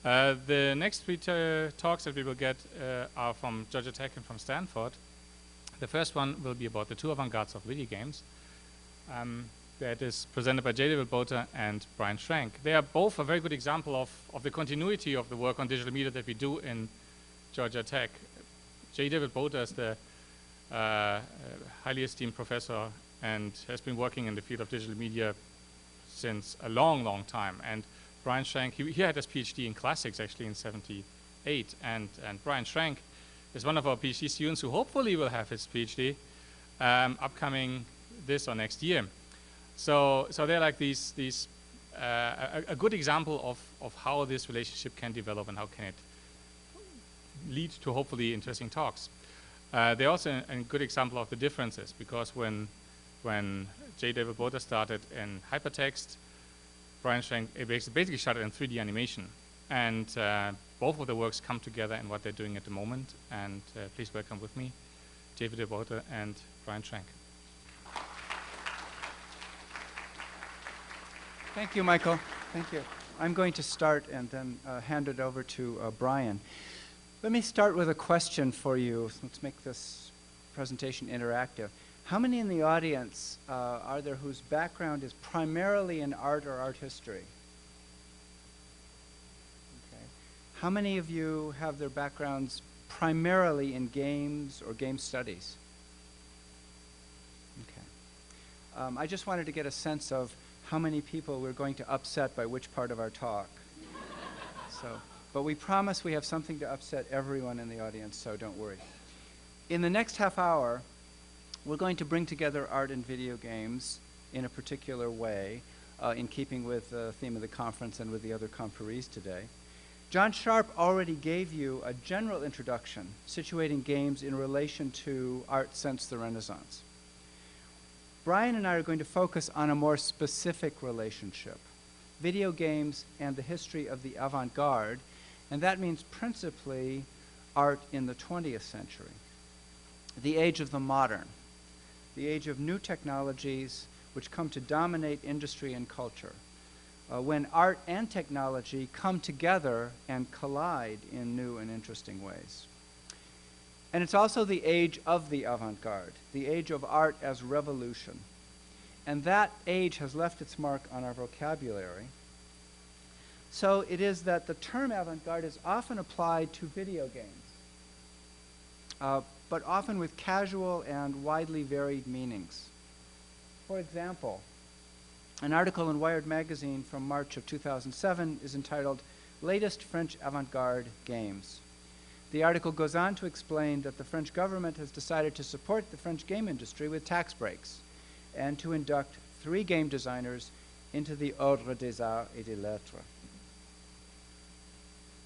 The next three talks that we will get are from Georgia Tech and from Stanford. The first one will be about the two avant-gardes of video games. That is presented by J. David Porta and Brian Schrank. They are both a very good example of the continuity of the work on digital media that we do in Georgia Tech. J. David Porta is the highly esteemed professor and has been working in the field of digital media since a long, long time. And Brian Schrank, he had his Ph.D. in classics actually in '78. And Brian Schrank is one of our PhD students who hopefully will have his Ph.D. Upcoming this or next year. So they're like a good example of how this relationship can develop and how can it lead to hopefully interesting talks. They're also a good example of the differences, because when J. David Porta started in hypertext, Brian Schrank basically started in 3D animation. And both of the works come together in what they're doing at the moment. And please welcome with me J. David Porta and Brian Schrank. Thank you, Michael. Thank you. I'm going to start and then hand it over to Brian. Let me start with a question for you. Let's make this presentation interactive. How many in the audience are there whose background is primarily in art or art history? Okay. How many of you have their backgrounds primarily in games or game studies? Okay. I just wanted to get a sense of how many people we're going to upset by which part of our talk. But we promise we have something to upset everyone in the audience, so don't worry. In the next half hour, we're going to bring together art and video games in a particular way, in keeping with the theme of the conference and with the other conferees today. John Sharp already gave you a general introduction, situating games in relation to art since the Renaissance. Brian and I are going to focus on a more specific relationship, video games and the history of the avant-garde, and that means principally art in the 20th century, the age of the modern, the age of new technologies which come to dominate industry and culture, when art and technology come together and collide in new and interesting ways. And it's also the age of the avant-garde, the age of art as revolution. And that age has left its mark on our vocabulary. So it is that the term avant-garde is often applied to video games, but often with casual and widely varied meanings. For example, an article in Wired magazine from March of 2007 is entitled "Latest French Avant-Garde Games." The article goes on to explain that the French government has decided to support the French game industry with tax breaks and to induct 3 game designers into the Ordre des Arts et des Lettres.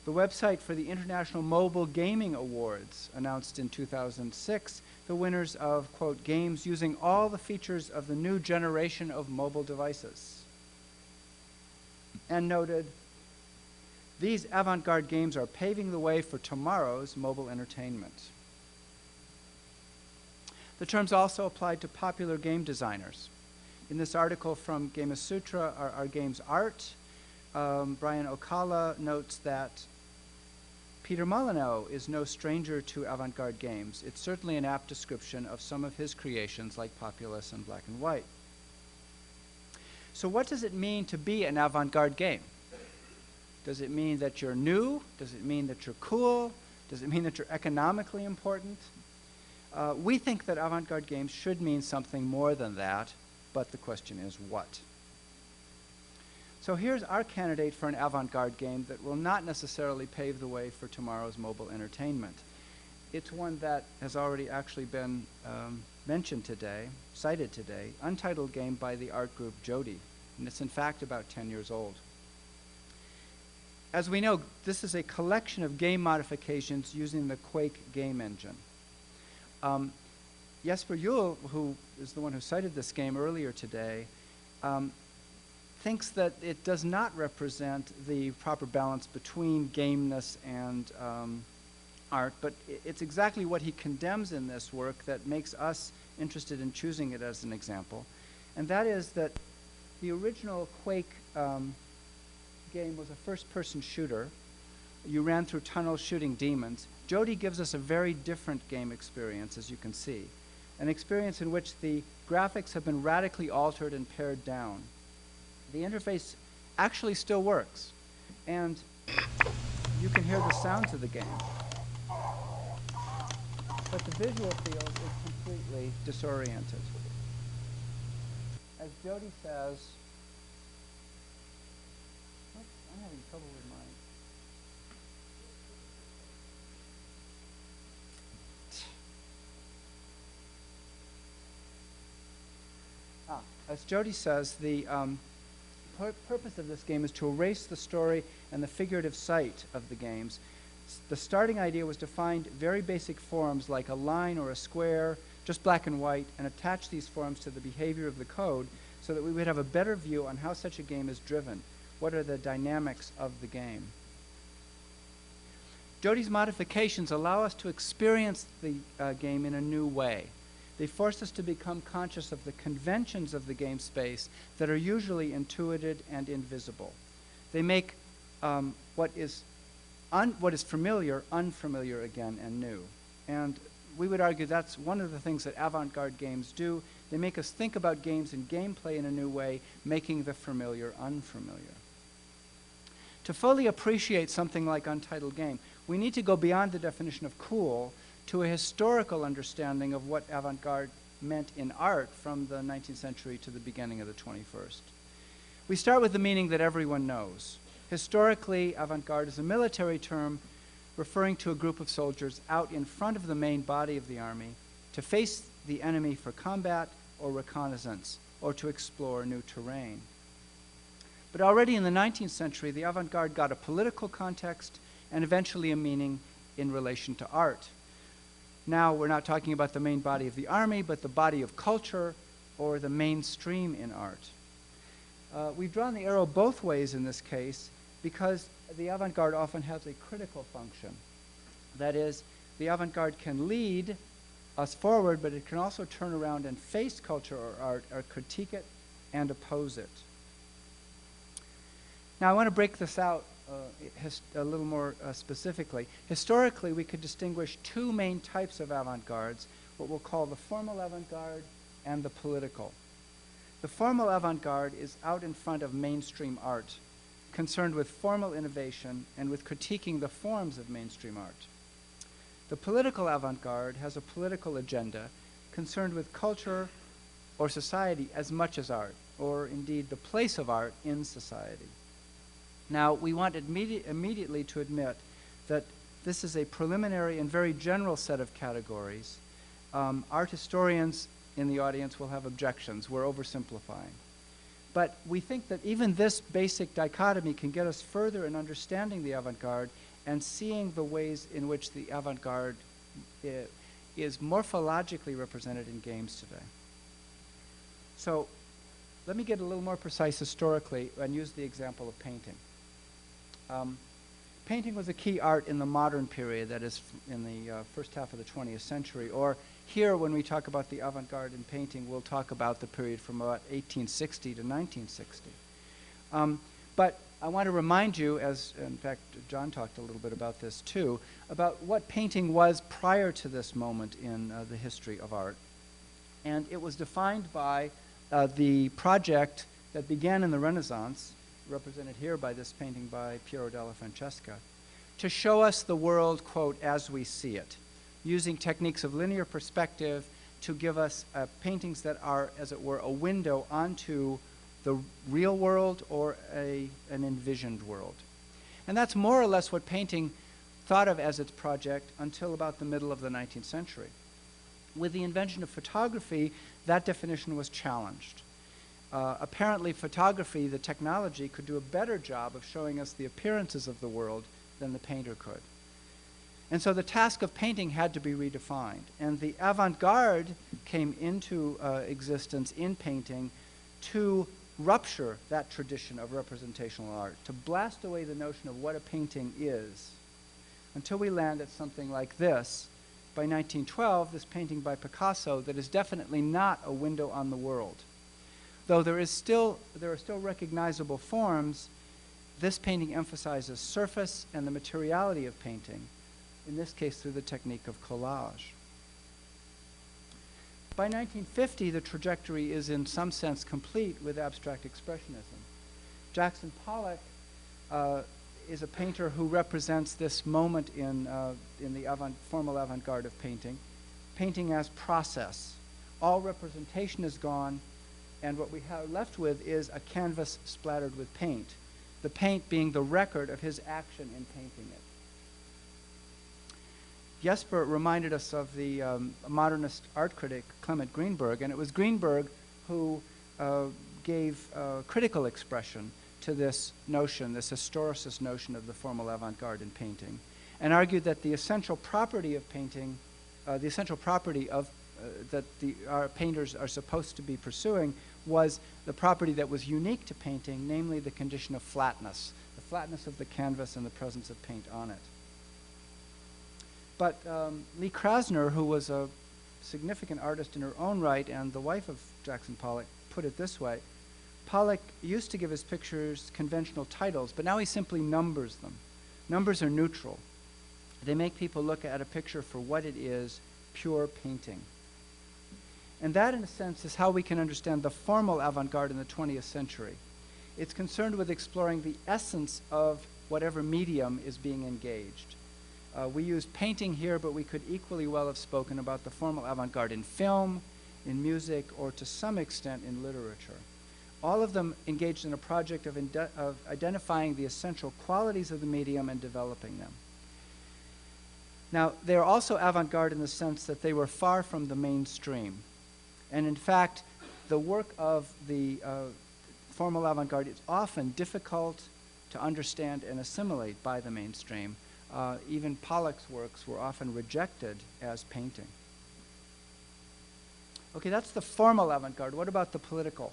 The website for the International Mobile Gaming Awards announced in 2006 the winners of, quote, games using all the features of the new generation of mobile devices, and noted, "These avant-garde games are paving the way for tomorrow's mobile entertainment." The term's also applied to popular game designers. In this article from Gamasutra, Our Games Art, Brian Ocala notes that Peter Molyneux is no stranger to avant-garde games. It's certainly an apt description of some of his creations like Populous and Black and White. So what does it mean to be an avant-garde game? Does it mean that you're new? Does it mean that you're cool? Does it mean that you're economically important? We think that avant-garde games should mean something more than that, but the question is what? So here's our candidate for an avant-garde game that will not necessarily pave the way for tomorrow's mobile entertainment. It's one that has already actually been mentioned today, cited today, untitled game by the art group Jody, and it's in fact about 10 years old. As we know, this is a collection of game modifications using the Quake game engine. Jesper Juhl, who is the one who cited this game earlier today, thinks that it does not represent the proper balance between gameness and art, but it's exactly what he condemns in this work that makes us interested in choosing it as an example. And that is that the original Quake game was a first-person shooter you ran through tunnels shooting demons. Jody gives us a very different game experience, as you can see. An experience in which the graphics have been radically altered and pared down. The interface actually still works, and you can hear the sounds of the game. But the visual field is completely disoriented. As Jody says, oops, I'm having trouble with mine. As Jody says, the purpose of this game is to erase the story and the figurative sight of the games. The starting idea was to find very basic forms like a line or a square, just black and white, and attach these forms to the behavior of the code so that we would have a better view on how such a game is driven. What are the dynamics of the game? Jody's modifications allow us to experience the game in a new way. They force us to become conscious of the conventions of the game space that are usually intuited and invisible. They make what is familiar, unfamiliar again and new. And we would argue that's one of the things that avant-garde games do. They make us think about games and gameplay in a new way, making the familiar unfamiliar. To fully appreciate something like Untitled Game, we need to go beyond the definition of cool to a historical understanding of what avant-garde meant in art from the 19th century to the beginning of the 21st. We start with the meaning that everyone knows. Historically, avant-garde is a military term referring to a group of soldiers out in front of the main body of the army to face the enemy for combat or reconnaissance or to explore new terrain. But already in the 19th century, the avant-garde got a political context and eventually a meaning in relation to art. Now we're not talking about the main body of the army, but the body of culture or the mainstream in art. We've drawn the arrow both ways in this case because the avant-garde often has a critical function. That is, the avant-garde can lead us forward, but it can also turn around and face culture or art or critique it and oppose it. Now I want to break this out a little more specifically. Historically, we could distinguish two main types of avant-gardes, what we'll call the formal avant-garde and the political. The formal avant-garde is out in front of mainstream art, concerned with formal innovation and with critiquing the forms of mainstream art. The political avant-garde has a political agenda, concerned with culture or society as much as art, or indeed the place of art in society. Now, we want immediately to admit that this is a preliminary and very general set of categories. Art historians in the audience will have objections. We're oversimplifying. But we think that even this basic dichotomy can get us further in understanding the avant-garde and seeing the ways in which the avant-garde is morphologically represented in games today. So let me get a little more precise historically and use the example of painting. Painting was a key art in the modern period, that is in the first half of the 20th century, or here when we talk about the avant-garde in painting, we'll talk about the period from about 1860 to 1960. But I want to remind you, as in fact John talked a little bit about this too, about what painting was prior to this moment in the history of art. And it was defined by the project that began in the Renaissance, represented here by this painting by Piero della Francesca, to show us the world, quote, as we see it, using techniques of linear perspective to give us paintings that are, as it were, a window onto the real world or an envisioned world. And that's more or less what painting thought of as its project until about the middle of the 19th century. With the invention of photography, that definition was challenged. Apparently, photography, the technology, could do a better job of showing us the appearances of the world than the painter could. And so the task of painting had to be redefined. And the avant-garde came into existence in painting to rupture that tradition of representational art, to blast away the notion of what a painting is, until we land at something like this. By 1912, this painting by Picasso that is definitely not a window on the world. Though there are still recognizable forms, This painting emphasizes surface and the materiality of painting, in this case through the technique of collage. By 1950, the trajectory is in some sense complete with abstract expressionism. Jackson Pollock is a painter who represents this moment in the formal avant-garde of painting, painting as process. All representation is gone, and what we have left with is a canvas splattered with paint, the paint being the record of his action in painting it. Jesper reminded us of the modernist art critic Clement Greenberg, and it was Greenberg who gave critical expression to this notion, this historicist notion of the formal avant-garde in painting, and argued that the essential property of painting, that our painters are supposed to be pursuing, was the property that was unique to painting, namely the condition of flatness, the flatness of the canvas and the presence of paint on it. But Lee Krasner, who was a significant artist in her own right and the wife of Jackson Pollock, put it this way: Pollock used to give his pictures conventional titles, but now he simply numbers them. Numbers are neutral. They make people look at a picture for what it is, pure painting. And that, in a sense, is how we can understand the formal avant-garde in the 20th century. It's concerned with exploring the essence of whatever medium is being engaged. We use painting here, but we could equally well have spoken about the formal avant-garde in film, in music, or to some extent in literature. All of them engaged in a project of identifying the essential qualities of the medium and developing them. Now, they are also avant-garde in the sense that they were far from the mainstream. And in fact, the work of the formal avant-garde is often difficult to understand and assimilate by the mainstream. Even Pollock's works were often rejected as painting. Okay, that's the formal avant-garde. What about the political?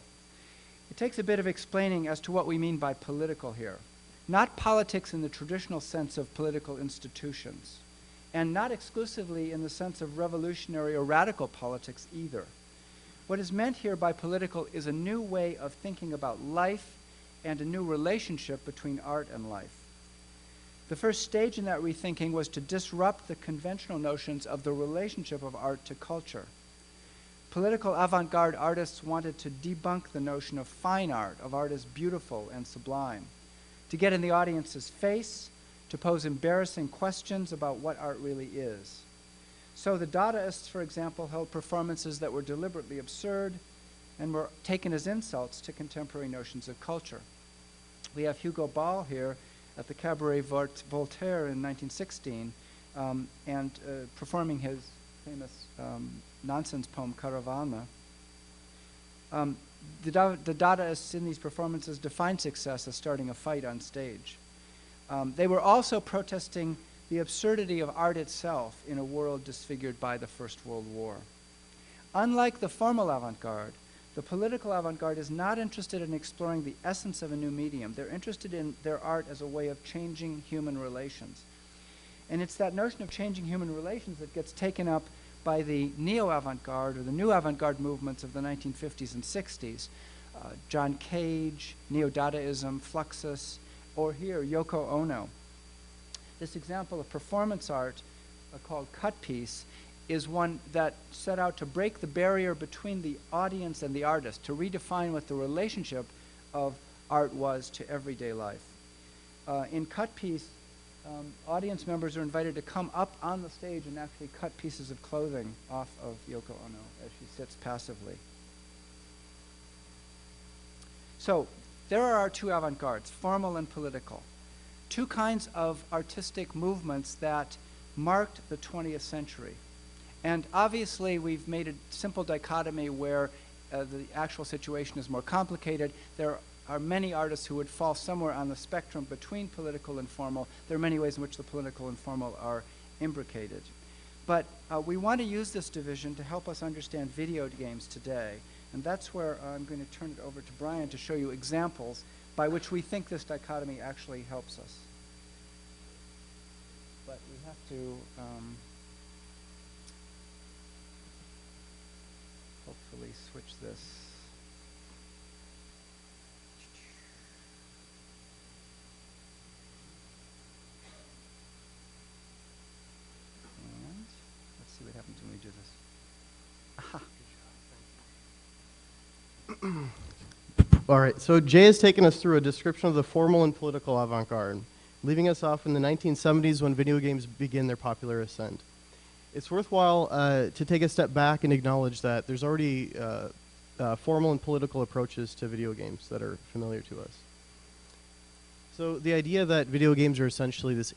It takes a bit of explaining as to what we mean by political here. Not politics in the traditional sense of political institutions, and not exclusively in the sense of revolutionary or radical politics either. What is meant here by political is a new way of thinking about life and a new relationship between art and life. The first stage in that rethinking was to disrupt the conventional notions of the relationship of art to culture. Political avant-garde artists wanted to debunk the notion of fine art, of art as beautiful and sublime, to get in the audience's face, to pose embarrassing questions about what art really is. So the Dadaists, for example, held performances that were deliberately absurd and were taken as insults to contemporary notions of culture. We have Hugo Ball here at the Cabaret Voltaire in 1916 performing his famous nonsense poem, Caravana. The Dadaists in these performances defined success as starting a fight on stage. They were also protesting the absurdity of art itself in a world disfigured by the First World War. Unlike the formal avant-garde, the political avant-garde is not interested in exploring the essence of a new medium. They're interested in their art as a way of changing human relations. And it's that notion of changing human relations that gets taken up by the neo-avant-garde or the new avant-garde movements of the 1950s and 60s. John Cage, Neo-Dadaism, Fluxus, or here, Yoko Ono. This example of performance art called Cut Piece is one that set out to break the barrier between the audience and the artist, to redefine what the relationship of art was to everyday life. In Cut Piece, audience members are invited to come up on the stage and actually cut pieces of clothing off of Yoko Ono as she sits passively. So there are our two avant-gardes, formal and political. Two kinds of artistic movements that marked the 20th century. And obviously, we've made a simple dichotomy where the actual situation is more complicated. There are many artists who would fall somewhere on the spectrum between political and formal. There are many ways in which the political and formal are imbricated. But we want to use this division to help us understand video games today. And that's where I'm going to turn it over to Brian to show you examples by which we think this dichotomy actually helps us. But we have to hopefully switch this. All right, so Jay has taken us through a description of the formal and political avant-garde, leaving us off in the 1970s when video games begin their popular ascent. It's worthwhile to take a step back and acknowledge that there's already formal and political approaches to video games that are familiar to us. So the idea that video games are essentially this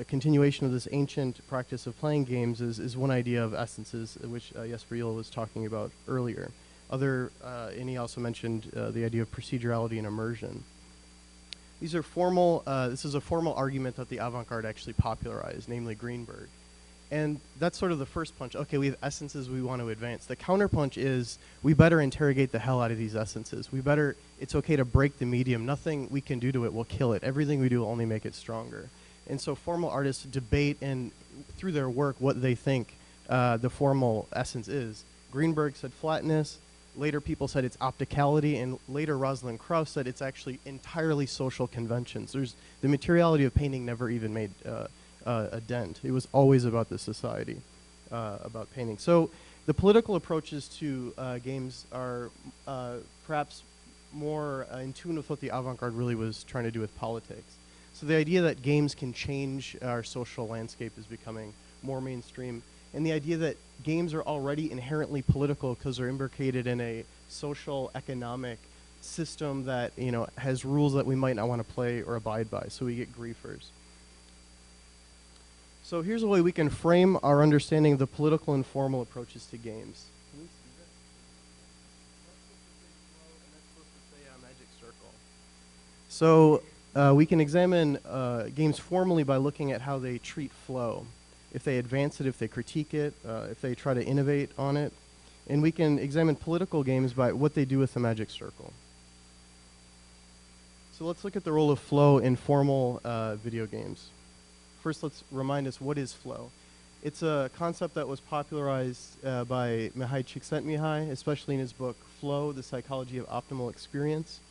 continuation of this ancient practice of playing games is one idea of essences, which Jesper Juhl was talking about earlier. And he also mentioned the idea of procedurality and immersion. These are formal, this is a formal argument that the avant-garde actually popularized, namely Greenberg. And that's sort of the first punch. Okay, we have essences we want to advance. The counterpunch is we better interrogate the hell out of these essences. It's okay to break the medium. Nothing we can do to it will kill it. Everything we do will only make it stronger. And so formal artists debate and through their work what they think the formal essence is. Greenberg said flatness. Later people said it's opticality, and later Rosalind Krauss said it's actually entirely social conventions. The materiality of painting never even made a dent. It was always about the society, about painting. So the political approaches to games are perhaps more in tune with what the avant-garde really was trying to do with politics. So the idea that games can change our social landscape is becoming more mainstream. And the idea that games are already inherently political because they're imbricated in a social, economic system that has rules that we might not want to play or abide by. So we get griefers. So here's a way we can frame our understanding of the political and formal approaches to games. Can we see that? Magic circle. So we can examine games formally by looking at how they treat flow. If they advance it, if they critique it, if they try to innovate on it. And we can examine political games by what they do with the magic circle. So let's look at the role of flow in formal video games. First, let's remind us, what is flow? It's a concept that was popularized by Mihai Csikszentmihalyi, especially in his book, Flow, The Psychology of Optimal Experience.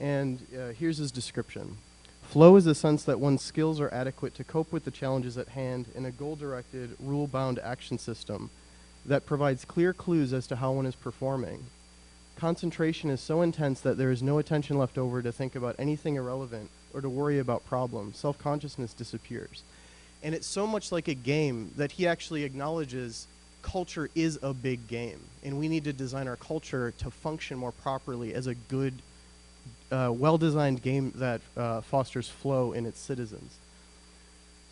And here's his description. Flow is the sense that one's skills are adequate to cope with the challenges at hand in a goal-directed, rule-bound action system that provides clear clues as to how one is performing. Concentration is so intense that there is no attention left over to think about anything irrelevant or to worry about problems. Self-consciousness disappears. And it's so much like a game that he actually acknowledges culture is a big game, and we need to design our culture to function more properly as a good, well-designed game that fosters flow in its citizens.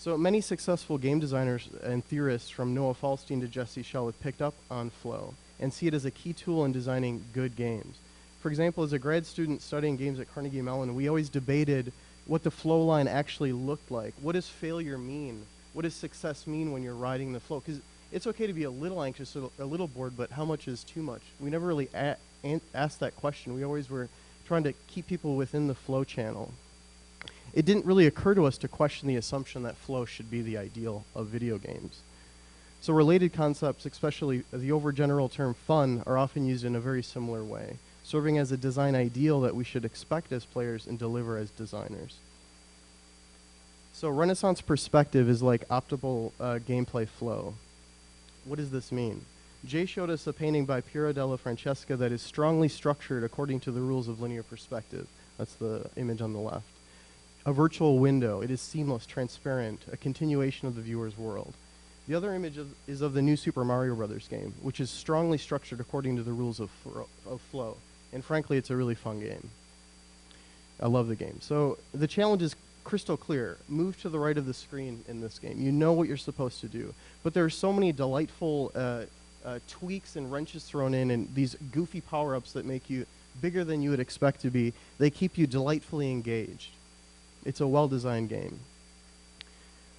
So many successful game designers and theorists, from Noah Falstein to Jesse Schell, have picked up on flow and see it as a key tool in designing good games. For example, as a grad student studying games at Carnegie Mellon, we always debated what the flow line actually looked like. What does failure mean? What does success mean when you're riding the flow? Because it's okay to be a little anxious or a little bored, but how much is too much? We never really asked that question. We always were trying to keep people within the flow channel. It didn't really occur to us to question the assumption that flow should be the ideal of video games. So related concepts, especially the overgeneral term fun, are often used in a very similar way, serving as a design ideal that we should expect as players and deliver as designers. So Renaissance perspective is like optimal gameplay flow. What does this mean? Jay showed us a painting by Piero della Francesca that is strongly structured according to the rules of linear perspective. That's the image on the left. A virtual window. It is seamless, transparent, a continuation of the viewer's world. The other image is of the new Super Mario Brothers game, which is strongly structured according to the rules of flow. And frankly, it's a really fun game. I love the game. So the challenge is crystal clear. Move to the right of the screen in this game. You know what you're supposed to do. But there are so many delightful tweaks and wrenches thrown in, and these goofy power-ups that make you bigger than you would expect to be. They keep you delightfully engaged. It's a well-designed game.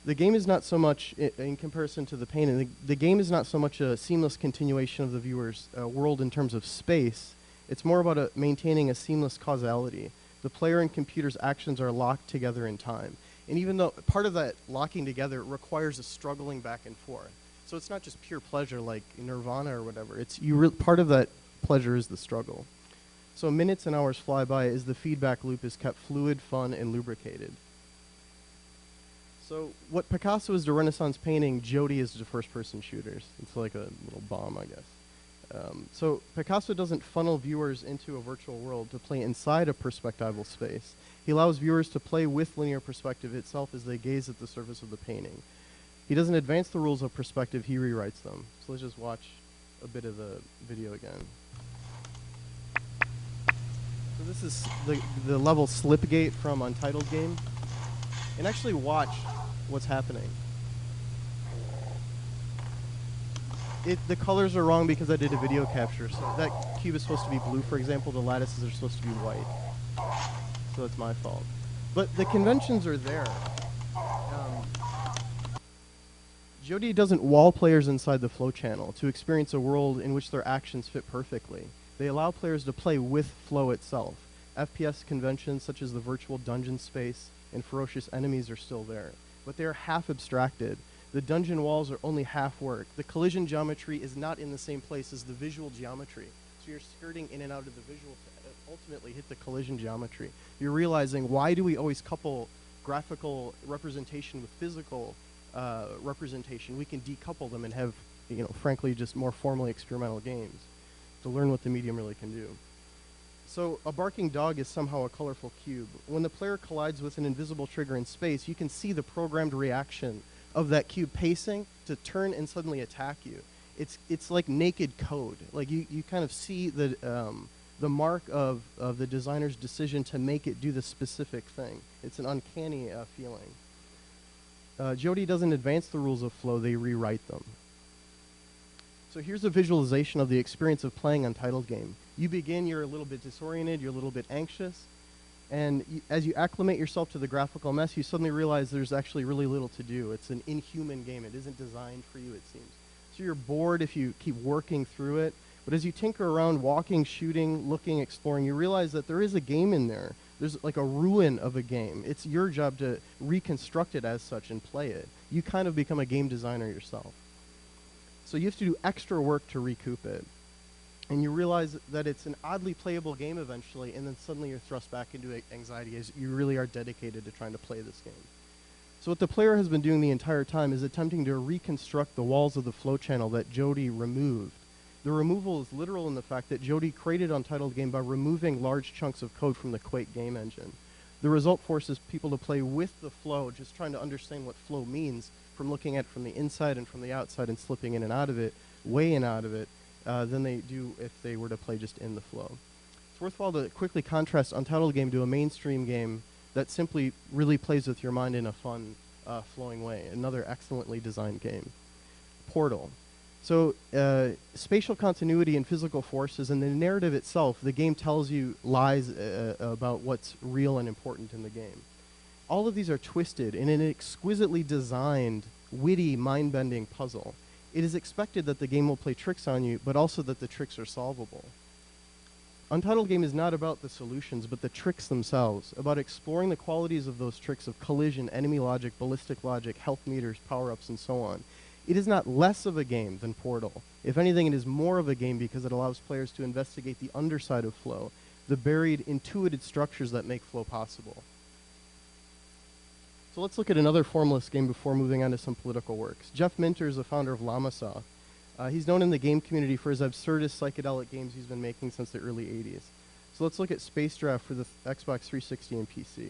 The game is not so much, in comparison to the painting, the game is not so much a seamless continuation of the viewer's world in terms of space. It's more about maintaining a seamless causality. The player and computer's actions are locked together in time. And even though part of that locking together requires a struggling back and forth. So it's not just pure pleasure like Nirvana or whatever. It's part of that pleasure is the struggle. So minutes and hours fly by as the feedback loop is kept fluid, fun, and lubricated. So what Picasso is to Renaissance painting, Jody is to first-person shooters. It's like a little bomb, I guess. So Picasso doesn't funnel viewers into a virtual world to play inside a perspectival space. He allows viewers to play with linear perspective itself as they gaze at the surface of the painting. He doesn't advance the rules of perspective, he rewrites them. So let's just watch a bit of the video again. So this is the level Slipgate from Untitled Game. And actually watch what's happening. The colors are wrong because I did a video capture. So that cube is supposed to be blue, for example. The lattices are supposed to be white. So that's my fault. But the conventions are there. Jodi doesn't wall players inside the flow channel to experience a world in which their actions fit perfectly. They allow players to play with flow itself. FPS conventions such as the virtual dungeon space and ferocious enemies are still there, but they are half abstracted. The dungeon walls are only half work. The collision geometry is not in the same place as the visual geometry. So you're skirting in and out of the visual to ultimately hit the collision geometry. You're realizing, why do we always couple graphical representation with physical representation? We can decouple them and have, frankly, just more formally experimental games to learn what the medium really can do. So a barking dog is somehow a colorful cube. When the player collides with an invisible trigger in space, you can see the programmed reaction of that cube pacing to turn and suddenly attack you. It's like naked code. Like you kind of see the mark of the designer's decision to make it do the specific thing. It's an uncanny feeling. Jodi doesn't advance the rules of flow, they rewrite them. So here's a visualization of the experience of playing Untitled Game. You begin, you're a little bit disoriented, you're a little bit anxious, and as you acclimate yourself to the graphical mess, you suddenly realize there's actually really little to do. It's an inhuman game. It isn't designed for you, it seems. So you're bored if you keep working through it, but as you tinker around, walking, shooting, looking, exploring, you realize that there is a game in there. There's like a ruin of a game. It's your job to reconstruct it as such and play it. You kind of become a game designer yourself. So you have to do extra work to recoup it. And you realize that it's an oddly playable game eventually, and then suddenly you're thrust back into anxiety as you really are dedicated to trying to play this game. So what the player has been doing the entire time is attempting to reconstruct the walls of the flow channel that Jodi removed. The removal is literal in the fact that Jodi created Untitled Game by removing large chunks of code from the Quake game engine. The result forces people to play with the flow, just trying to understand what flow means from looking at it from the inside and from the outside and slipping in and out of it, way in and out of it, than they do if they were to play just in the flow. It's worthwhile to quickly contrast Untitled Game to a mainstream game that simply really plays with your mind in a fun, flowing way. Another excellently designed game. Portal. So spatial continuity and physical forces and the narrative itself, the game tells you lies about what's real and important in the game. All of these are twisted in an exquisitely designed, witty, mind-bending puzzle. It is expected that the game will play tricks on you, but also that the tricks are solvable. Untitled Game is not about the solutions, but the tricks themselves, about exploring the qualities of those tricks of collision, enemy logic, ballistic logic, health meters, power-ups, and so on. It is not less of a game than Portal. If anything, it is more of a game because it allows players to investigate the underside of flow, the buried, intuited structures that make flow possible. So let's look at another formalist game before moving on to some political works. Jeff Minter is the founder of Llamasoft. He's known in the game community for his absurdist psychedelic games he's been making since the early 80s. So let's look at Space Draft for the Xbox 360 and PC.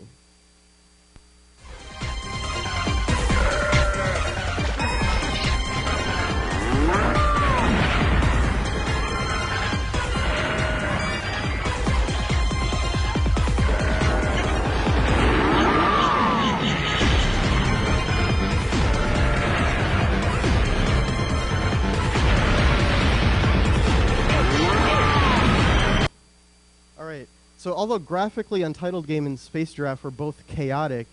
So although graphically Untitled Game and Space Giraffe are both chaotic,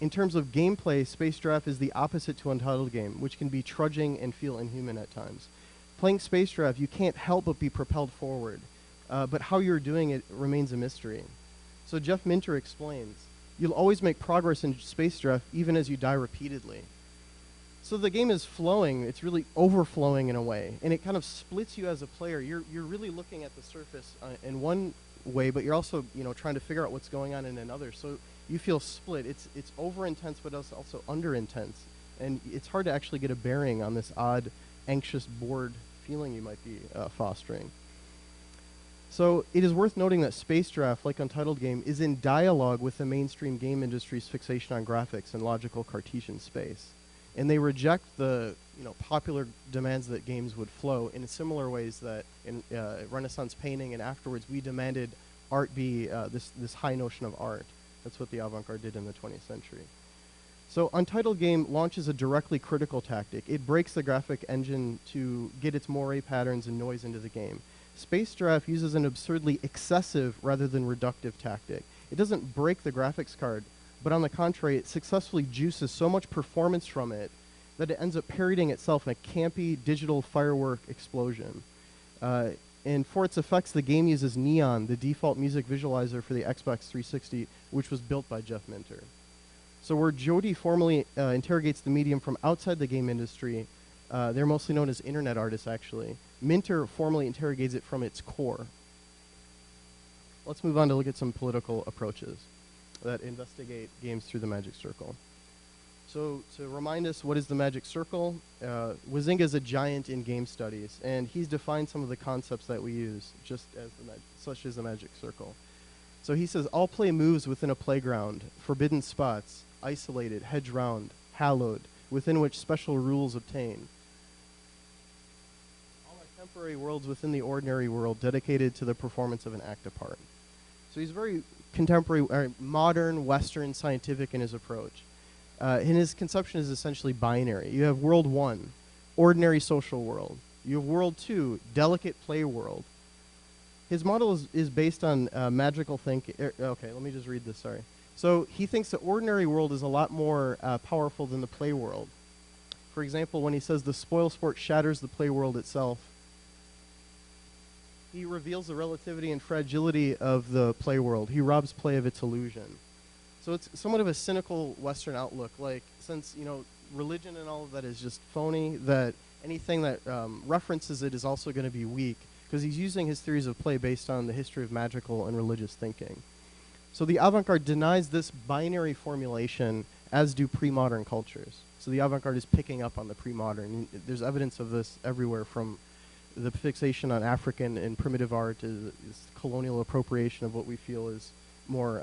in terms of gameplay, Space Giraffe is the opposite to Untitled Game, which can be trudging and feel inhuman at times. Playing Space Giraffe, you can't help but be propelled forward, but how you're doing it remains a mystery. So Jeff Minter explains, you'll always make progress in Space Giraffe even as you die repeatedly. So the game is flowing, it's really overflowing in a way, and it kind of splits you as a player. You're really looking at the surface in one way, but you're also trying to figure out what's going on in another. So you feel split. It's over intense, but it's also under intense, and it's hard to actually get a bearing on this odd, anxious, bored feeling you might be fostering. So it is worth noting that Space Giraffe, like Untitled Game, is in dialogue with the mainstream game industry's fixation on graphics and logical Cartesian space. And they reject the popular demands that games would flow in similar ways that in Renaissance painting and afterwards we demanded art be this high notion of art. That's what the avant-garde did in the 20th century. So Untitled Game launches a directly critical tactic. It breaks the graphic engine to get its moire patterns and noise into the game. Space Giraffe uses an absurdly excessive rather than reductive tactic. It doesn't break the graphics card, but on the contrary, it successfully juices so much performance from it that it ends up parodying itself in a campy digital firework explosion. And for its effects, the game uses Neon, the default music visualizer for the Xbox 360, which was built by Jeff Minter. So where Jody formally interrogates the medium from outside the game industry, they're mostly known as internet artists, actually. Minter formally interrogates it from its core. Let's move on to look at some political approaches that investigate games through the magic circle. So to remind us, what is the magic circle? Huizinga is a giant in game studies, and he's defined some of the concepts that we use, just as such as the magic circle. So he says, all play moves within a playground, forbidden spots, isolated, hedge round, hallowed, within which special rules obtain. All are temporary worlds within the ordinary world, dedicated to the performance of an act apart. So he's very contemporary, modern, Western, scientific in his approach. And his conception is essentially binary. You have world 1, ordinary social world. You have world 2, delicate play world. His model is based on magical thinking. Okay, let me just read this, sorry. So he thinks the ordinary world is a lot more powerful than the play world. For example, when he says the spoil sport shatters the play world itself, he reveals the relativity and fragility of the play world. He robs play of its illusion. So it's somewhat of a cynical Western outlook. Like, since religion and all of that is just phony, that anything that references it is also going to be weak, because he's using his theories of play based on the history of magical and religious thinking. So the avant-garde denies this binary formulation, as do pre-modern cultures. So the avant-garde is picking up on the pre-modern. There's evidence of this everywhere, from the fixation on African and primitive art to this colonial appropriation of what we feel is more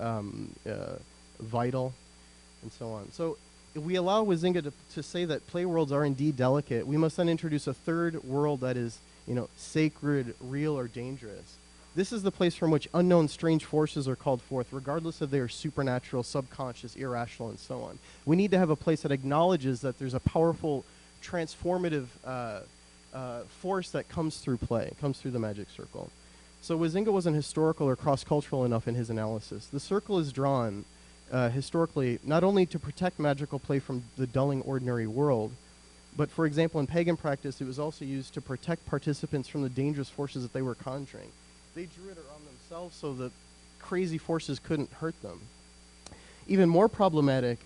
vital, and so on. So if we allow Huizinga to say that play worlds are indeed delicate, we must then introduce a third world that is, sacred, real, or dangerous. This is the place from which unknown strange forces are called forth, regardless if they are supernatural, subconscious, irrational, and so on. We need to have a place that acknowledges that there's a powerful, transformative force that comes through play, comes through the magic circle. So Huizinga wasn't historical or cross-cultural enough in his analysis. The circle is drawn historically not only to protect magical play from the dulling ordinary world, but for example, in pagan practice, it was also used to protect participants from the dangerous forces that they were conjuring. They drew it around themselves so that crazy forces couldn't hurt them. Even more problematic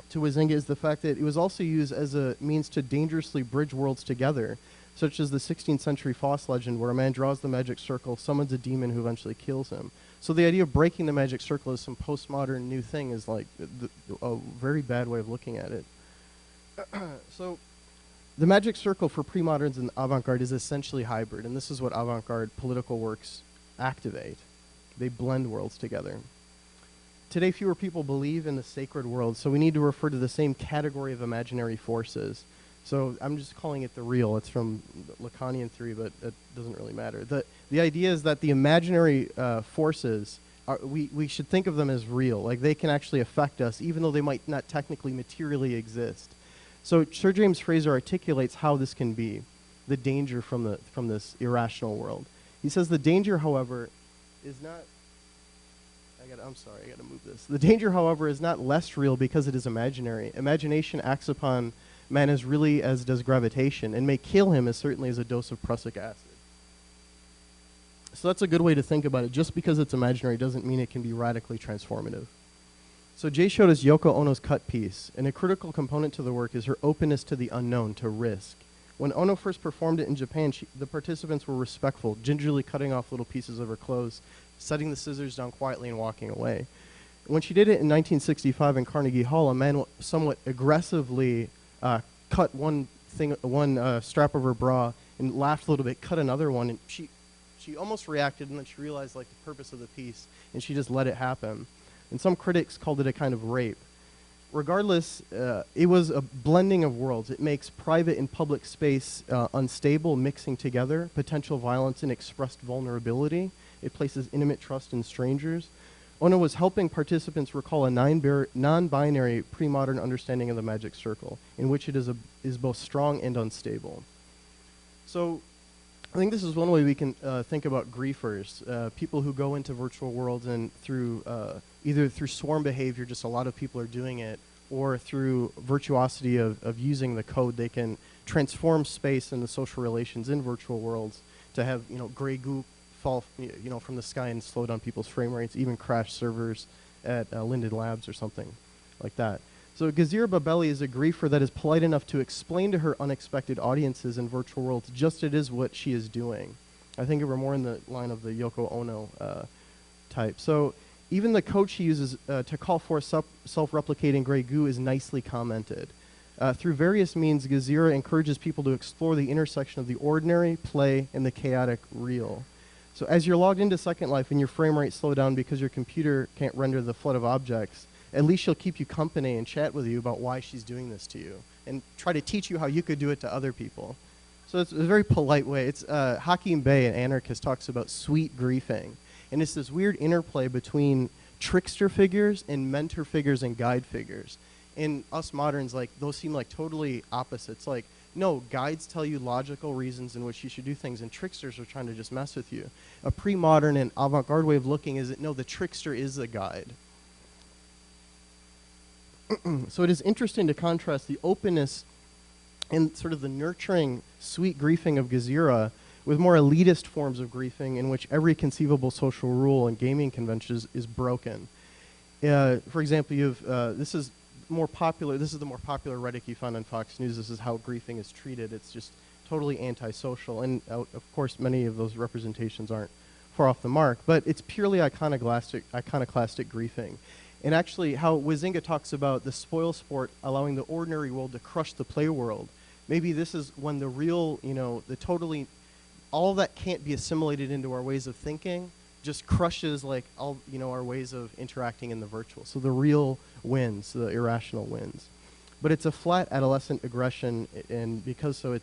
to Huizinga is the fact that it was also used as a means to dangerously bridge worlds together, such as the 16th century Foss legend, where a man draws the magic circle, summons a demon who eventually kills him. So the idea of breaking the magic circle as some postmodern new thing is like a very bad way of looking at it. So the magic circle for pre-moderns and avant-garde is essentially hybrid, and this is what avant-garde political works activate. They blend worlds together. Today, fewer people believe in the sacred world, so we need to refer to the same category of imaginary forces. So I'm just calling it the real. It's from Lacanian theory, but it doesn't really matter. The idea is that the imaginary forces, we should think of them as real. Like, they can actually affect us, even though they might not technically materially exist. So Sir James Fraser articulates how this can be, the danger from this irrational world. He says the danger, however, is not... I'm sorry, I gotta move this. The danger, however, is not less real because it is imaginary. Imagination acts upon man as really as does gravitation, and may kill him as certainly as a dose of prussic acid. So that's a good way to think about it. Just because it's imaginary doesn't mean it can be radically transformative. So Jay showed us Yoko Ono's cut piece, and a critical component to the work is her openness to the unknown, to risk. When Ono first performed it in Japan, the participants were respectful, gingerly cutting off little pieces of her clothes, setting the scissors down quietly and walking away. When she did it in 1965 in Carnegie Hall, a man somewhat aggressively cut one strap of her bra and laughed a little bit, cut another one, and she almost reacted, and then she realized like the purpose of the piece, and she just let it happen. And some critics called it a kind of rape. Regardless, it was a blending of worlds. It makes private and public space unstable, mixing together potential violence and expressed vulnerability. It places intimate trust in strangers. Ono was helping participants recall a non-binary pre-modern understanding of the magic circle, in which it is both strong and unstable. So I think this is one way we can think about griefers, people who go into virtual worlds and through either through swarm behavior, just a lot of people are doing it, or through virtuosity of using the code, they can transform space and the social relations in virtual worlds to have gray goop fall from the sky and slow down people's frame rates, even crash servers at Linden Labs or something like that. So Gazira Babeli is a griefer that is polite enough to explain to her unexpected audiences in virtual worlds just it is what she is doing. I think we're more in the line of the Yoko Ono type. So even the code she uses to call for self-replicating gray goo is nicely commented. Through various means, Gazira encourages people to explore the intersection of the ordinary, play, and the chaotic real. So as you're logged into Second Life and your frame rate slow down because your computer can't render the flood of objects, at least she'll keep you company and chat with you about why she's doing this to you and try to teach you how you could do it to other people. So it's a very polite way. It's Hakim Bey, an anarchist, talks about sweet griefing. And it's this weird interplay between trickster figures and mentor figures and guide figures. In us moderns, like those seem like totally opposites. Like, no, guides tell you logical reasons in which you should do things, and tricksters are trying to just mess with you. A pre-modern and avant-garde way of looking is that, no, the trickster is the guide. So it is interesting to contrast the openness and sort of the nurturing, sweet griefing of Gazira with more elitist forms of griefing in which every conceivable social rule and gaming convention is broken. For example, you have, this is the more popular Reddit you find on Fox News. This is how griefing is treated. It's just totally antisocial. And of course, many of those representations aren't far off the mark, but it's purely iconoclastic griefing. And actually, how Wizinga talks about the spoil sport allowing the ordinary world to crush the play world. Maybe this is when the real, all that can't be assimilated into our ways of thinking just crushes like all, our ways of interacting in the virtual. So the real wins, the irrational wins. But it's a flat adolescent aggression, and because so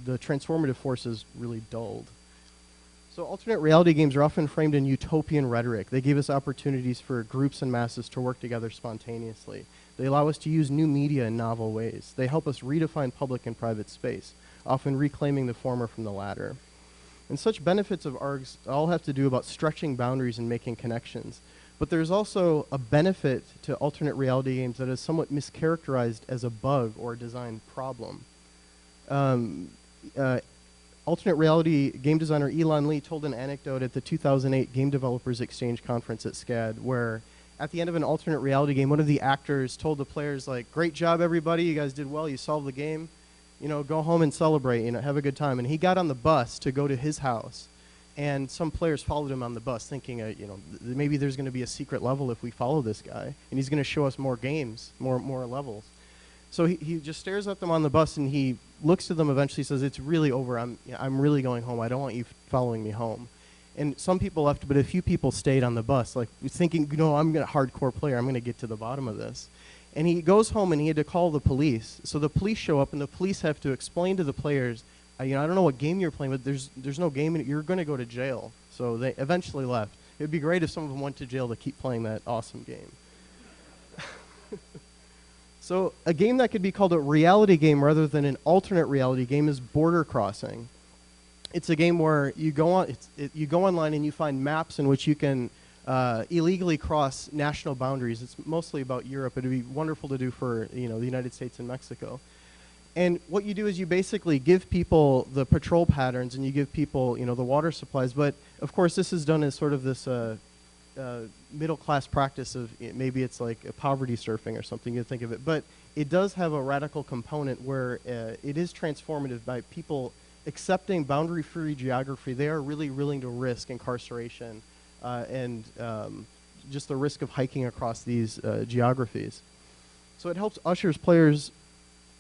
the transformative force is really dulled. So alternate reality games are often framed in utopian rhetoric. They give us opportunities for groups and masses to work together spontaneously. They allow us to use new media in novel ways. They help us redefine public and private space, often reclaiming the former from the latter. And such benefits of ARGs all have to do about stretching boundaries and making connections. But there's also a benefit to alternate reality games that is somewhat mischaracterized as a bug or a design problem. Alternate reality game designer Elon Lee told an anecdote at the 2008 Game Developers Exchange Conference at SCAD, where at the end of an alternate reality game, one of the actors told the players, like, "Great job, everybody. You guys did well. You solved the game. Go home and celebrate. Have a good time." And he got on the bus to go to his house, and some players followed him on the bus, thinking, maybe there's going to be a secret level if we follow this guy, and he's going to show us more games, more levels. So he just stares at them on the bus, and he looks to them eventually, says, "It's really over. I'm really going home. I don't want you following me home." And some people left, but a few people stayed on the bus, like thinking, I'm a hardcore player. I'm going to get to the bottom of this. And he goes home, and he had to call the police. So the police show up, and the police have to explain to the players, I don't know what game you're playing, but there's no game in it. You're going to go to jail. So they eventually left. It would be great if some of them went to jail to keep playing that awesome game. So a game that could be called a reality game rather than an alternate reality game is Border Crossing. It's a game where you go online and you find maps in which you can illegally cross national boundaries. It's mostly about Europe. It would be wonderful to do for the United States and Mexico. And what you do is you basically give people the patrol patterns and you give people the water supplies. But of course, this is done as sort of this middle-class practice of maybe it's like a poverty surfing or something, you think of it. But it does have a radical component where it is transformative by people accepting boundary-free geography. They are really willing to risk incarceration and just the risk of hiking across these geographies. So it helps ushers players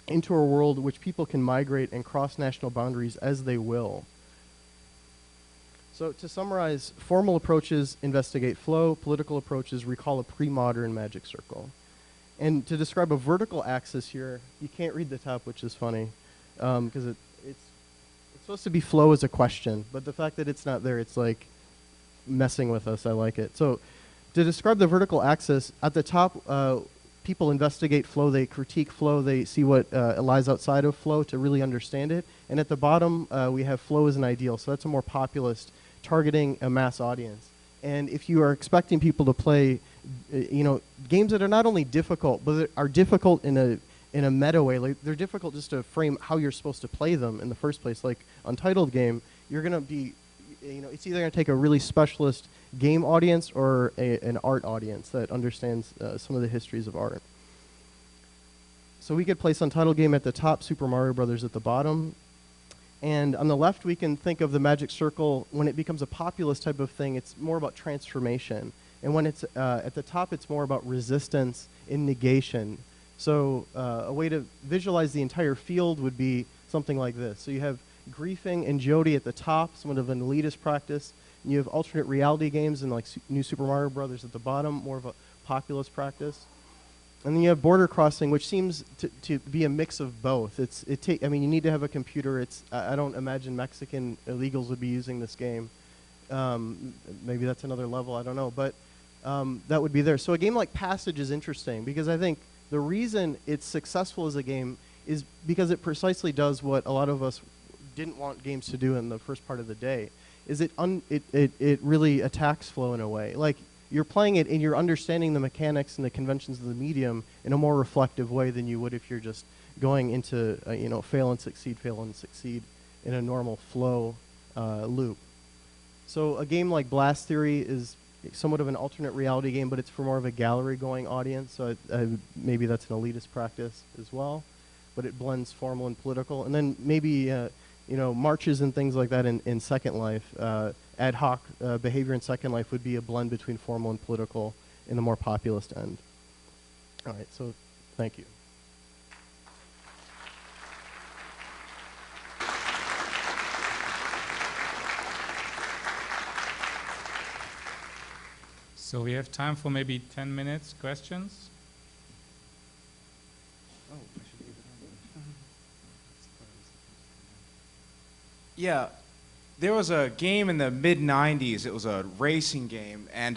into a world which people can migrate and cross national boundaries as they will. So to summarize, formal approaches investigate flow, political approaches recall a pre-modern magic circle. And to describe a vertical axis here, you can't read the top, which is funny, because it's supposed to be flow as a question, but the fact that it's not there, it's like messing with us. I like it. So to describe the vertical axis, at the top, people investigate flow, they critique flow, they see what lies outside of flow to really understand it. And at the bottom, we have flow as an ideal. So that's a more populist, targeting a mass audience. And if you are expecting people to play, games that are not only difficult, but that are difficult in a meta way, like they're difficult just to frame how you're supposed to play them in the first place. Like Untitled game, you're going to be, it's either going to take a really specialist game audience or an art audience that understands some of the histories of art. So we could place Untitled game at the top, Super Mario Brothers at the bottom. And on the left, we can think of the magic circle. When it becomes a populist type of thing, it's more about transformation. And when it's at the top, it's more about resistance and negation. So a way to visualize the entire field would be something like this. So you have griefing and Jody at the top, somewhat of an elitist practice. And you have alternate reality games and like New Super Mario Brothers at the bottom, more of a populist practice. And then you have border crossing, which seems to be a mix of both. I mean, you need to have a computer. I don't imagine Mexican illegals would be using this game. Maybe that's another level. I don't know. But that would be there. So a game like Passage is interesting because I think the reason it's successful as a game is because it precisely does what a lot of us didn't want games to do in the first part of the day. Is it really attacks flow in a way. Like, you're playing it and you're understanding the mechanics and the conventions of the medium in a more reflective way than you would if you're just going into, fail and succeed in a normal flow loop. So a game like Blast Theory is somewhat of an alternate reality game, but it's for more of a gallery-going audience, so maybe that's an elitist practice as well. But it blends formal and political. And then maybe, marches and things like that in Second Life. Ad hoc behavior in Second Life would be a blend between formal and political in the more populist end. All right, so thank you. So we have time for maybe 10 minutes questions. Oh, I should leave it on. Yeah, there was a game in the mid-'90s. It was a racing game, and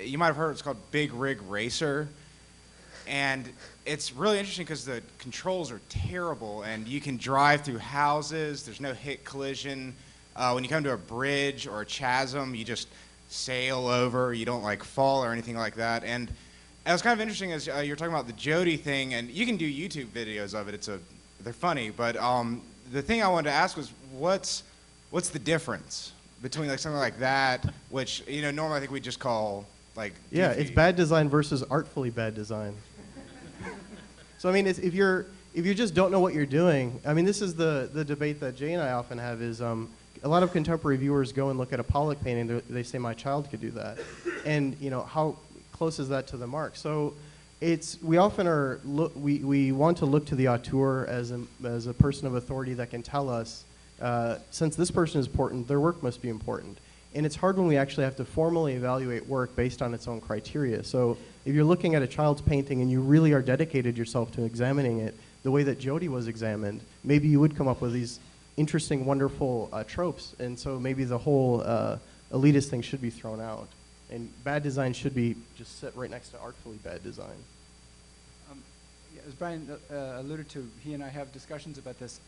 you might have heard it's called Big Rig Racer. And it's really interesting because the controls are terrible, and you can drive through houses. There's no hit collision. When you come to a bridge or a chasm, you just sail over. You don't fall or anything like that. And it was kind of interesting as you're talking about the Jody thing, and you can do YouTube videos of it. They're funny, but the thing I wanted to ask was what's the difference between something like that, which normally I think we just call yeah, goofy. it's bad design versus artfully bad design. So I mean, if you just don't know what you're doing, I mean, this is the debate that Jay and I often have is a lot of contemporary viewers go and look at a Pollock painting. They say my child could do that, and how close is that to the mark? So we often are we want to look to the auteur as a person of authority that can tell us since this person is important, their work must be important. And it's hard when we actually have to formally evaluate work based on its own criteria. So if you're looking at a child's painting and you really are dedicated yourself to examining it the way that Jody was examined, maybe you would come up with these interesting, wonderful tropes. And so maybe the whole elitist thing should be thrown out. And bad design should be just sit right next to artfully bad design. As Brian alluded to, he and I have discussions about this.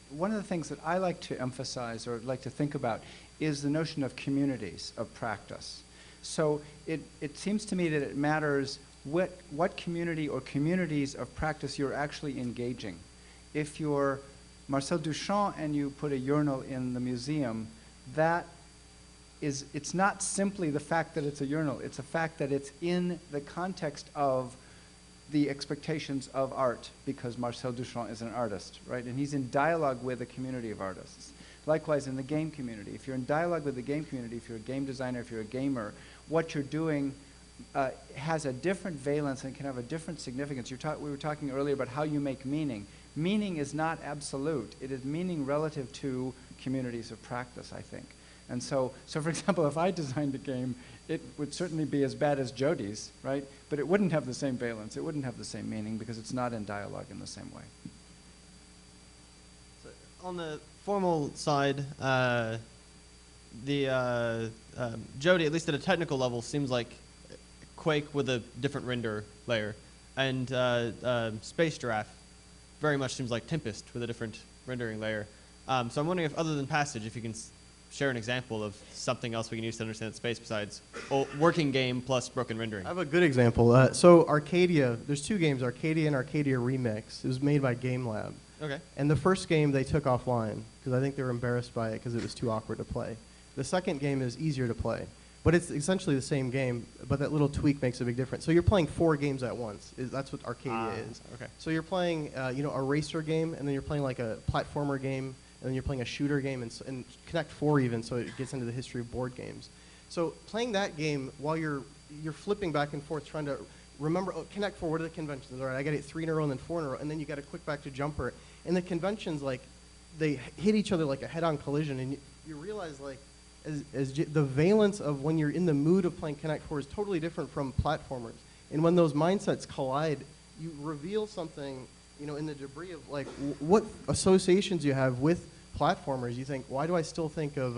One of the things that I like to emphasize or like to think about is the notion of communities of practice. So it seems to me that it matters what community or communities of practice you're actually engaging. If you're Marcel Duchamp and you put a urinal in the museum, it's not simply the fact that it's a urinal, it's a fact that it's in the context of the expectations of art, because Marcel Duchamp is an artist, right? And he's in dialogue with a community of artists. Likewise, in the game community, if you're in dialogue with the game community, if you're a game designer, if you're a gamer, what you're doing has a different valence and can have a different significance. We were talking earlier about how you make meaning. Meaning is not absolute. It is meaning relative to communities of practice, I think. And so for example, if I designed a game, it would certainly be as bad as Jody's, right? But it wouldn't have the same valence. It wouldn't have the same meaning because it's not in dialogue in the same way. So on the formal side, Jody, at least at a technical level, seems like Quake with a different render layer, and Space Giraffe very much seems like Tempest with a different rendering layer. So I'm wondering if, other than Passage, if you can share an example of something else we can use to understand space besides working game plus broken rendering. I have a good example. So Arcadia, there's two games, Arcadia and Arcadia Remix. It was made by Game Lab. Okay. And the first game they took offline because I think they were embarrassed by it because it was too awkward to play. The second game is easier to play. But it's essentially the same game, but that little tweak makes a big difference. So you're playing 4 games at once. That's what Arcadia is. Okay. So you're playing a racer game, and then you're playing like a platformer game, and then you're playing a shooter game, and Connect 4 even, so it gets into the history of board games. So playing that game while you're flipping back and forth, trying to remember, Connect 4, what are the conventions? All right, I got to hit 3 in a row and then 4 in a row, and then you got to click back to jumper. And the conventions, like, they hit each other like a head-on collision, and you realize, like, the valence of when you're in the mood of playing Connect 4 is totally different from platformers. And when those mindsets collide, you reveal something, in the debris of like what associations you have with platformers. You think, why do I still think of,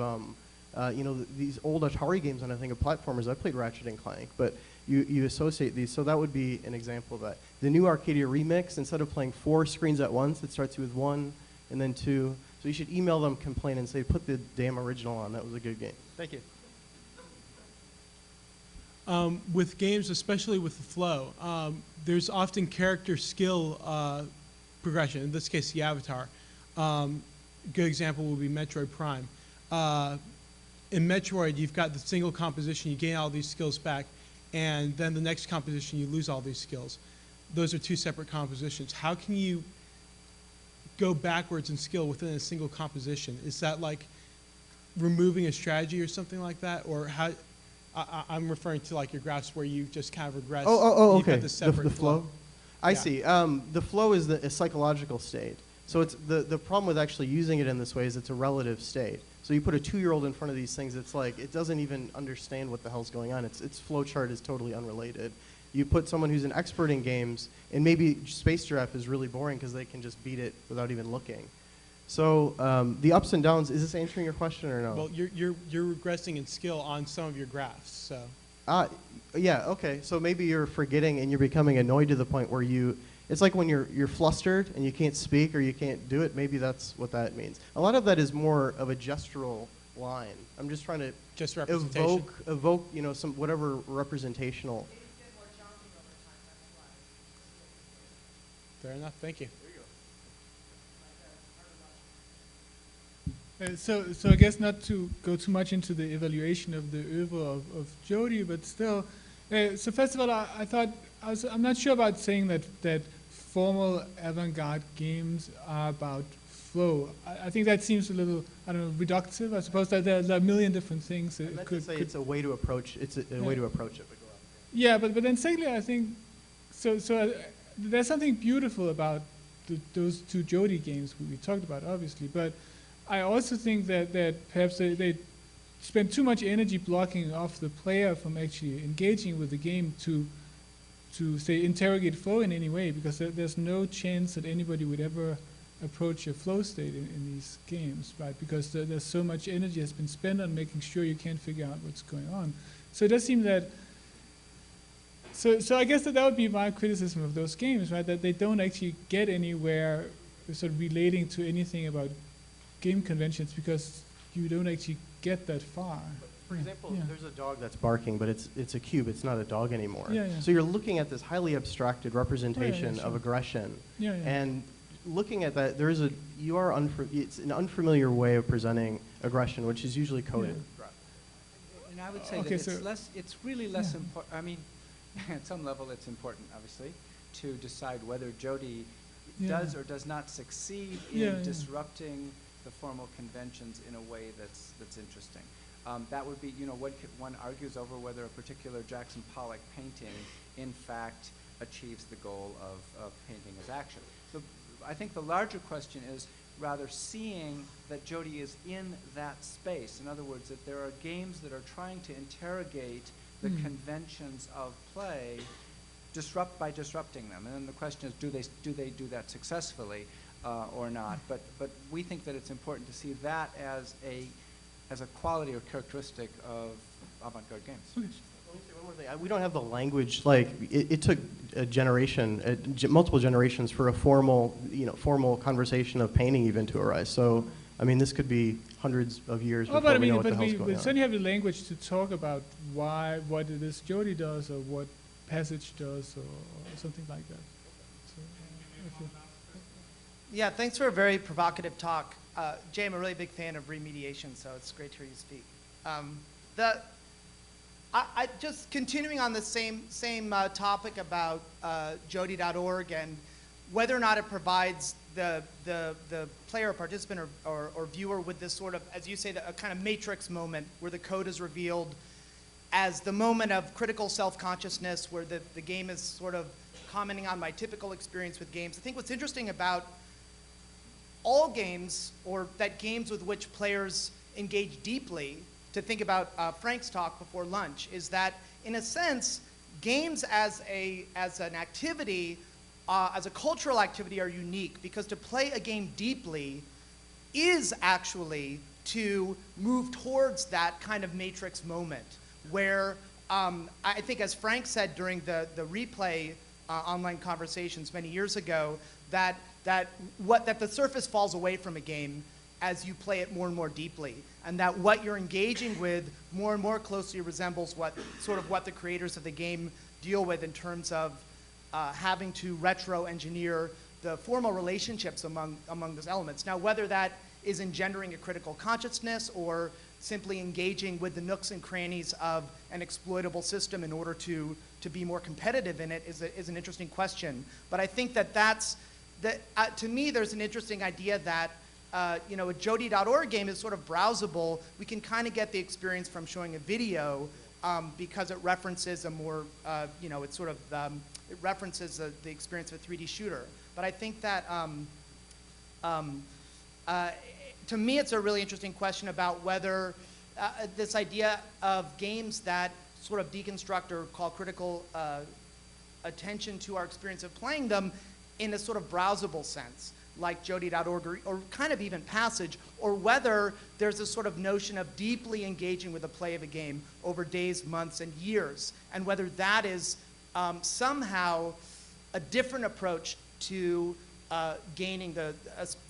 these old Atari games when I think of platformers? I played Ratchet and Clank, but you associate these. So that would be an example of that. The new Arcadia Remix, instead of playing 4 screens at once, it starts with 1 and then 2. So you should email them, complain, and say, put the damn original on. That was a good game. Thank you. With games, especially with the flow, there's often character skill progression. In this case, the avatar. Good example would be Metroid Prime. In Metroid, you've got the single composition. You gain all these skills back, and then the next composition, you lose all these skills. Those are 2 separate compositions. How can you go backwards in skill within a single composition? Is that like removing a strategy or something like that? Or how? I'm referring to like your graphs where you just kind of regress. Okay. The separate flow. I see. The flow is a psychological state. So it's the problem with actually using it in this way is it's a relative state. So you put a 2-year-old in front of these things, it's like it doesn't even understand what the hell's going on. Its flow chart is totally unrelated. You put someone who's an expert in games, and maybe Space Giraffe is really boring because they can just beat it without even looking. So the ups and downs, is this answering your question or no? Well, you're regressing in skill on some of your graphs, so. Yeah, okay. So maybe you're forgetting and you're becoming annoyed to the point where it's like when you're flustered and you can't speak or you can't do it, maybe that's what that means. A lot of that is more of a gestural line. I'm just trying to just representation. evoke, some whatever representational. Fair enough, thank you. So I guess not to go too much into the evaluation of the oeuvre of Jody, but still, so first of all, I thought, I'm not sure about saying that formal avant-garde games are about flow. I think that seems a little, reductive. I suppose that there are a million different things. It's a way to approach. It's a way to approach it. Yeah, but then secondly, I think there's something beautiful about those 2 Jody games we talked about, obviously. But I also think that perhaps they spend too much energy blocking off the player from actually engaging with the game to say interrogate flow in any way, because there's no chance that anybody would ever approach a flow state in these games, right? Because there's so much energy has been spent on making sure you can't figure out what's going on. So it does seem that. So I guess that would be my criticism of those games, right? That they don't actually get anywhere sort of relating to anything about game conventions because you don't actually get that far. For example, there's a dog that's barking, but it's a cube. It's not a dog anymore. Yeah. So you're looking at this highly abstracted representation sure. of aggression. Yeah. And looking at that, it's an unfamiliar way of presenting aggression, which is usually coded. Yeah. And I would say that it's really less important. I mean, at some level it's important, obviously, to decide whether Jody does or does not succeed in disrupting the formal conventions in a way that's interesting. That would be, one argues over whether a particular Jackson Pollock painting, in fact, achieves the goal of painting as action. So I think the larger question is rather seeing that Jody is in that space. In other words, that there are games that are trying to interrogate the conventions of play, by disrupting them. And then the question is, do they do that successfully or not? But we think that it's important to see that as a quality or characteristic of avant-garde games. Let me say one more thing. We don't have the language. Like it took a generation, multiple generations, for a formal conversation of painting even to arise. So, I mean, this could be hundreds of years before we know what the hell's going we on. certainly have the language to talk about what it is Jody does, or what Passage does, or something like that. So, yeah, thanks for a very provocative talk. Jay, I'm a really big fan of remediation, so it's great to hear you speak. I just continuing on the same topic about Jody.org and whether or not it provides the player or participant or viewer with this sort of, as you say, a kind of matrix moment where the code is revealed as the moment of critical self-consciousness where the game is sort of commenting on my typical experience with games. I think what's interesting about all games, or that games with which players engage deeply, to think about Frank's talk before lunch, is that in a sense, games as an activity, as a cultural activity, are unique, because to play a game deeply is actually to move towards that kind of matrix moment where I think, as Frank said during the replay online conversations many years ago, that the surface falls away from a game as you play it more and more deeply, and that what you're engaging with more and more closely resembles what the creators of the game deal with in terms of having to retro-engineer the formal relationships among those elements. Now, whether that is engendering a critical consciousness or simply engaging with the nooks and crannies of an exploitable system in order to be more competitive in it is an interesting question. But I think to me, there's an interesting idea that a Jody.org game is sort of browsable. We can kind of get the experience from showing a video because it references a more, it references the experience of a 3D shooter. But I think that to me, it's a really interesting question about whether this idea of games that sort of deconstruct or call critical attention to our experience of playing them in a sort of browsable sense, like Jody.org or kind of even Passage, or whether there's a sort of notion of deeply engaging with the play of a game over days, months, and years, and whether that is somehow a different approach to gaining the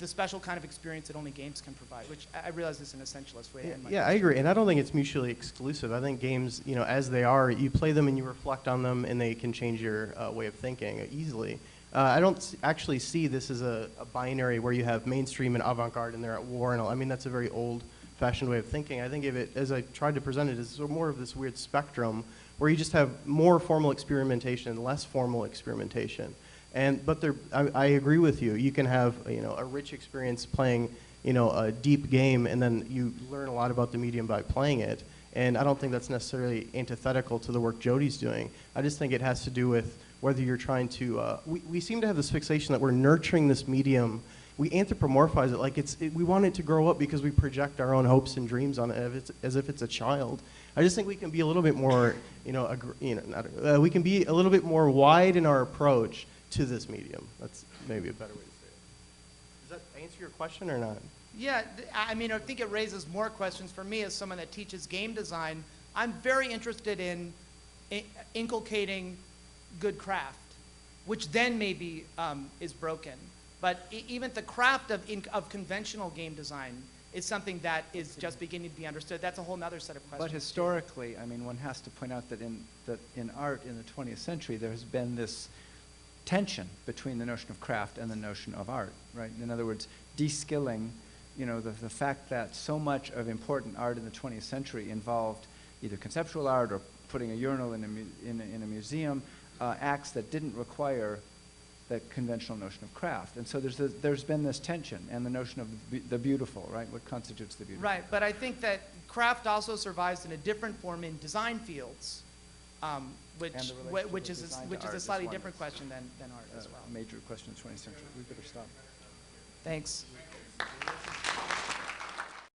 special kind of experience that only games can provide, which I realize is an essentialist way to end my Yeah, I agree, and I don't think it's mutually exclusive. I think games, as they are, you play them and you reflect on them, and they can change your way of thinking easily. I don't actually see this as a binary where you have mainstream and avant-garde and they're at war and all. I mean, that's a very old-fashioned way of thinking. I think of it, as I tried to present it, as more of this weird spectrum where you just have more formal experimentation and less formal experimentation. But I agree with you. You can have a rich experience playing a deep game, and then you learn a lot about the medium by playing it. And I don't think that's necessarily antithetical to the work Jody's doing. I just think it has to do with whether you're trying to, we seem to have this fixation that we're nurturing this medium. We anthropomorphize it like we want it to grow up because we project our own hopes and dreams on it as if it's a child. I just think we can be a little bit more, we can be a little bit more wide in our approach to this medium. That's maybe a better way to say it. Does that answer your question or not? Yeah, I mean, I think it raises more questions for me as someone that teaches game design. I'm very interested in inculcating good craft, which then maybe is broken. But even the craft of conventional game design is something that is just beginning to be understood. That's a whole other set of questions. But historically, I mean, one has to point out that in art in the 20th century, there has been this tension between the notion of craft and the notion of art, right? In other words, de-skilling, the fact that so much of important art in the 20th century involved either conceptual art or putting a urinal in a museum, acts that didn't require the conventional notion of craft. And so there's been this tension and the notion of the beautiful, right? What constitutes the beautiful? Right, but I think that craft also survives in a different form in design fields, which And the relationship which of is design to which is art a is slightly one different that's, question than art as well. Major question in the 20th century. We better stop. Thanks.